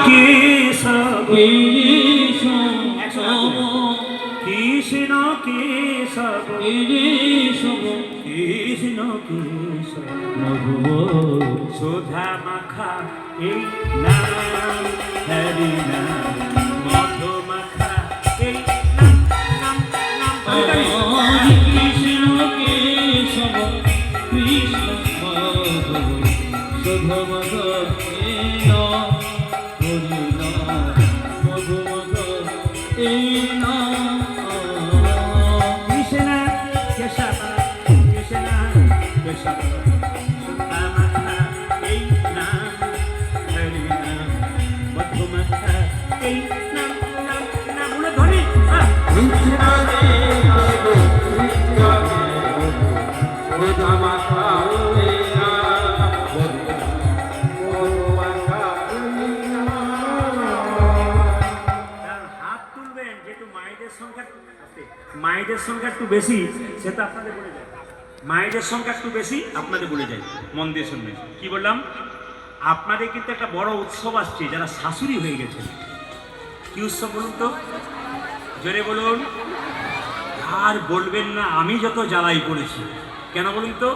কেশব কৃষ্ণ কেশব কৃষ্ণ কেশব সুধা মাখা এই নাম হরি নাম মধু মাখা এই নাম নাম নাম কৃষ্ণ কেশব কৃষ্ণ মাধব সুধা মাখা এই নাম হরি নাম মধু মাখা এই নাম কৃষ্ণ কেশব কৃষ্ণ কেশব সুধা মাখা এই নাম হরি নাম মধু মাখা এই নাম নাম নাম বলে ধ্বনি হাত তুলবেন যেহেতু মায়েদের সংখ্যা একটু বেশি সেটা আপনাদের বলে যায় মায়েদের সংখ্যা একটু বেশি আপনাদের বলে যায় মন দিয়ে শুনবেন কি বললাম আপনাদের কিন্তু একটা বড় উৎসব আসছে যারা শাশুড়ি হয়ে গেছেন কি উৎসব বলুন তো জোরে বলুন আর বলবেন না আমি যত জ্বালাই করেছি কেন বলুন তো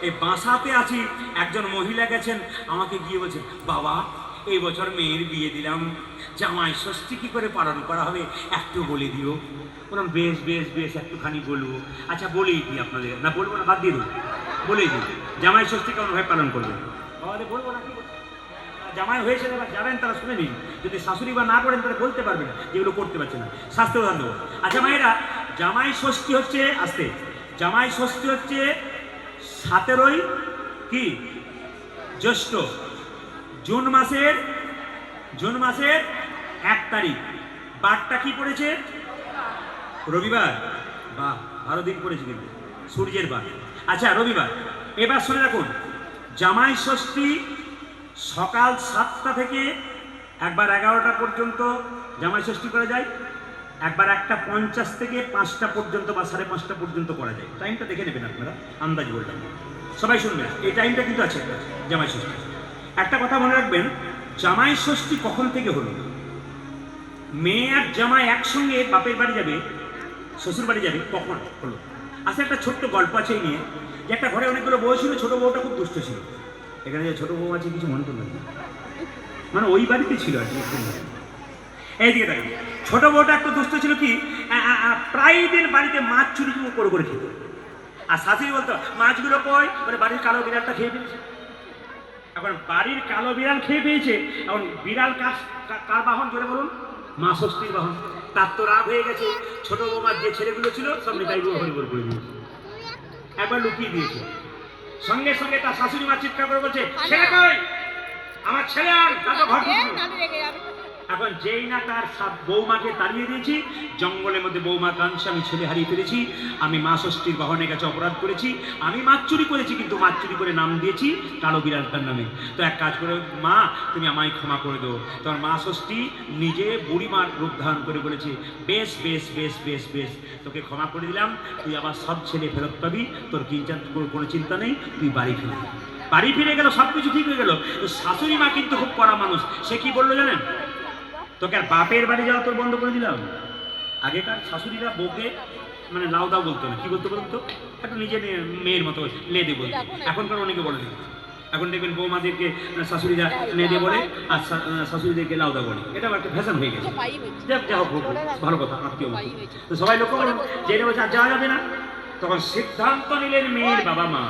এই বাসাতে আছি একজন মহিলা গেছেন আমাকে গিয়ে বলছেন বাবা এই বছর মেয়ের বিয়ে দিলাম জামাই ষষ্ঠী কী করে পালন করা হবে একটু বলে দিও বললাম বেশ বেশ বেশ একটুখানি বলবো আচ্ছা বলেই দিই আপনাদের না বলবো না বাদ দিয়ে দেবো বলেই দিই জামাই ষষ্ঠী কেমনভাবে পালন করবেন বাবাদের বলবো না কি জামাই হয়েছে যারা যাবেন তারা শুনে নিন যদি শাশুড়ি বা না করেন তাহলে বলতে পারবে না যেগুলো করতে পারছে না শাস্ত্র উদাহরণ দেবো আচ্ছা মায়েরা জামাই ষষ্ঠী হচ্ছে আসতে জামাই ষষ্ঠী হচ্ছে 17ই কি জ্যৈষ্ঠ জুন মাসের 1 তারিখ বারটা কি পড়েছে রবিবার বাহ 12 দিন পড়েছে কিন্তু সূর্যের বার আচ্ছা রবিবার এবার শুনে রাখুন জামাই ষষ্ঠী সকাল 7টা থেকে একবার 11টা পর্যন্ত জামাই ষষ্ঠী করা যায় একবার 1:50 থেকে 5টা পর্যন্ত বা 5:30 পর্যন্ত করা যায় টাইমটা দেখে নেবেন আপনারা আন্দাজ বললাম সবাই শুনবেন এই টাইমটা কিন্তু আছে জামাই ষষ্ঠী একটা কথা মনে রাখবেন জামাই ষষ্ঠী কখন থেকে হলো মেয়ে আর জামাই একসঙ্গে বাপের বাড়ি যাবে শ্বশুর বাড়ি যাবে কখন হলো আচ্ছা একটা ছোট্ট গল্প আছে এই নিয়ে যে একটা ঘরে অনেকগুলো বউ ছিল ছোট বউটা খুব দুষ্ট ছিল এখানে যে ছোট বউ আছে কিছু মনে করবেন না মানে ওই বাড়িতে ছিল আর কি এইদিকে দেখেন ছোট বউটা একটু দুষ্ট ছিল কি প্রায় দিন বাড়িতে মাছ চুরি করে খেত আর শাশুড়ি বলতো মাছগুলো কই বলে বাড়ির কালো বিড়ালটা খেয়ে ফেলেছে এখন বাড়ির কালো বিড়াল খেয়ে পেয়েছে এখন বিড়াল কার বাহন জোরে বলুন মা ষষ্ঠীর বাহন তার তো রাগ হয়ে গেছে ছোট বৌমার যে ছেলেগুলো ছিল সব নিতাই হরিবল করে দিয়েছে একবার লুকিয়ে দিয়েছে সঙ্গে সঙ্গে তার শাশুড়ি মা চিৎকার করে বলছে ছেলে কই আমার ছেলে আর তাকে ঘর এখন যেই না তার বৌমাকে তাড়িয়ে দিয়েছি জঙ্গলের মধ্যে বৌমা কাঁদছে আমি ছেলে হারিয়ে ফেলেছি আমি মা ষষ্ঠীর বাহনের কাছে অপরাধ করেছি আমি মাছ চুরি করেছি কিন্তু মাছ চুরি করে নাম দিয়েছি কালো বিড়ালটার নামে তো এক কাজ করে মা তুমি আমায় ক্ষমা করে দাও তোমার মা ষষ্ঠী নিজে বুড়িমার রূপ ধারণ করে বলেছে বেশ বেশ বেশ বেশ বেশ তোকে ক্ষমা করে দিলাম তুই আবার সব ছেলে ফেরত পাবি তোর কোনো চিন্তা নেই তুই বাড়ি ফিরে গেল সব কিছু ঠিক হয়ে গেল শাশুড়ি মা কিন্তু খুব কড়া মানুষ সে কি বললো জানেন তোকে আর বাপের বাড়ি যাওয়া তোর বন্ধ করে দিলাম আগেকার শাশুড়িরা বউকে মানে লাউ দাও বলতো না কি বলতো বলুন তো একটু নিজের মেয়ের মতো লেদে বলতো এখনকার অনেকে বলে না এখন দেখবেন বৌমাদেরকে শাশুড়িরা লেদে বলে আর শাশুড়িদেরকে লাউ দাও বলে এটা একটা ফ্যাশন হয়ে গেছে যা হোক ভালো কথা আত্মীয় তো সবাই লক্ষ্য করুন জেনে বলছে আর যাওয়া যাবে না তখন সিদ্ধান্ত নিলেন মেয়ের বাবা মা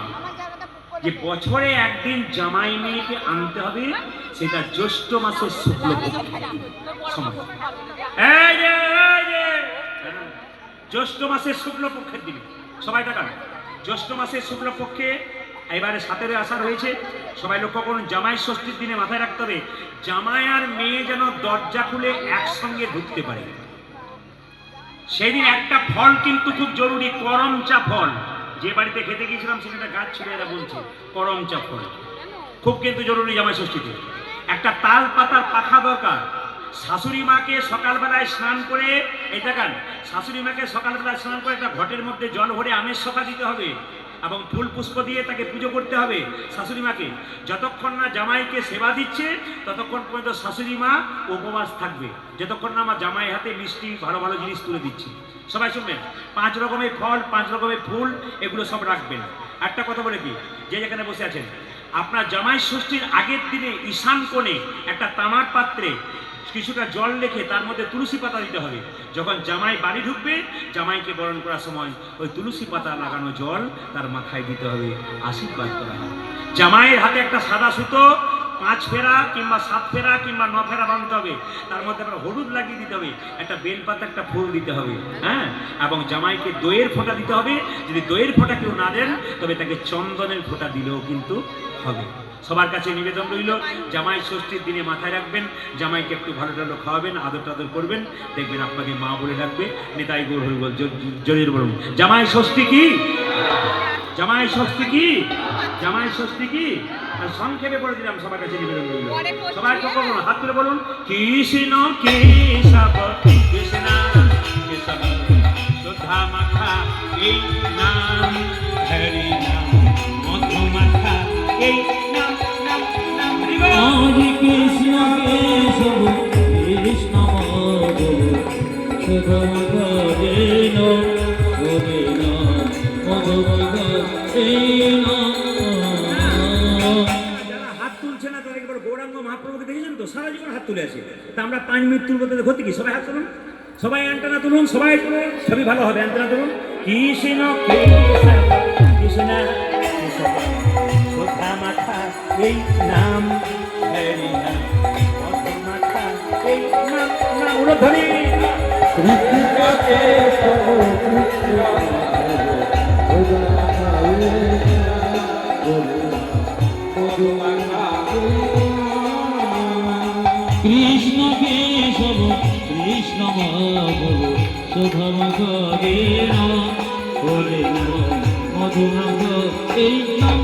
যে বছরে একদিন জামাই মেয়েকে আনতে হবে সেটা জ্যৈষ্ঠ মাসের জ্যৈষ্ঠ মাসের শুক্লপক্ষের দিনে সবাই দেখান জ্যৈষ্ঠ মাসের শুক্লপক্ষে এবারে 17 আষাঢ় হয়েছে সবাই লক্ষ্য করুন জামাই ষষ্ঠীর দিনে মাথায় রাখতে হবে জামাই আর মেয়ে যেন দরজা খুলে একসঙ্গে ঢুকতে পারে সেদিন একটা ফল কিন্তু খুব জরুরি করমচা ফল যে বাড়িতে খেতে গিয়েছিলাম সেখানে গাছ ছিল এরা বলছে করমচা ফল খুব কিন্তু জরুরি জামাই ষষ্ঠীতে একটা তাল পাতার পাখা দরকার শাশুড়ি মাকে সকালবেলায় স্নান করে এই দেখান শাশুড়ি মাকে সকালবেলায় স্নান করে একটা ঘটের মধ্যে জল ভরে আমের শোকা দিতে হবে এবং ফুল পুষ্প দিয়ে তাকে পুজো করতে হবে শাশুড়ি মাকে। যতক্ষণ না জামাইকে সেবা দিচ্ছে ততক্ষণ পর্যন্ত শাশুড়ি মা উপবাস থাকবে, যতক্ষণ না আমার জামাই হাতে মিষ্টি ভালো ভালো জিনিস তুলে দিচ্ছি। সবাই শুনবেন, 5 রকমের ফল, 5 রকমের ফুল, এগুলো সব রাখবেন। একটা কথা বলে কি, যে যেখানে বসে আছেন, আপনার জামাই ষষ্ঠীর আগের দিনে ঈশান কোণে একটা তামার পাত্রে কিছুটা জল রেখে তার মধ্যে তুলসী পাতা দিতে হবে। যখন জামাই বাড়ি ঢুকবে, জামাইকে বরণ করার সময় ওই তুলসী পাতা লাগানো জল তার মাথায় দিতে হবে, আশীর্বাদ করা হয়। জামাইয়ের হাতে একটা সাদা সুতো 5 ফেরা কিংবা 7 ফেরা কিংবা 9 ফেরা বাঁধতে হবে, তার মধ্যে একটা হলুদ লাগিয়ে দিতে হবে, একটা বেলপাতা, একটা ফুল দিতে হবে, হ্যাঁ। এবং জামাইকে দইয়ের ফোঁটা দিতে হবে। যদি দইয়ের ফোঁটা কেউ না দেন তবে তাকে চন্দনের ফোঁটা দিলেও কিন্তু হবে। সবার কাছে নিবেদন রইল, জামাই ষষ্ঠীর দিনে মাথায় রাখবেন, জামাইকে একটু ভালো টালো খাওয়াবেন, আদর টাদর করবেন, দেখবেন আপনাকে মা বলে ডাকবে। নিতাই গৌর হরি বল, জোরে বলুন, জামাই ষষ্ঠী কি? জামাই ষষ্ঠী কি? জামাই ষষ্ঠী কি? সংক্ষেপে বলে দিলাম, সবার কাছে নিবেদন রইল, সবাই কখন হাত তুলে বলুন, কৃষ্ণ কেশব কৃষ্ণ কেশব সুধা মাখা এই নাম, হরি নাম মধু মাখা এই নাম, নাম নাম হরে কৃষ্ণ কেশব কৃষ্ণ মাধব সুধা মাখা এই নাম, হরে নাম মধু মাখা এই নাম। হাত তুলছে না তাদেরকে বড় গৌরাঙ্গ মহাপ্রভুকে দেখেছেন তো, সারা জীবন হাত তুলে আছে। তা আমরা 5 মিনিট তুলবো, তাদের ক্ষতি কি? সবাই হাত তুলুন, সবাই অ্যান্টেনা তুলুন, সবাই তুলুন, সবই ভালো হবে। অ্যান্টেনা তুলুন, কৃষ্ণ কেশব কৃষ্ণ কেশব সুধা মাখা এই নাম, হরি নাম মধু মাখা এই নাম, নাম উলধ্বনি। কৃষ্ণ কেশব কৃষ্ণ সুধা মাখা এই নাম, মধু মাখা কৃষ্ণ কেশব কৃষ্ণ মাধব সুধা মাখা এই নাম, হরে নাম মধু মাখা এই নাম।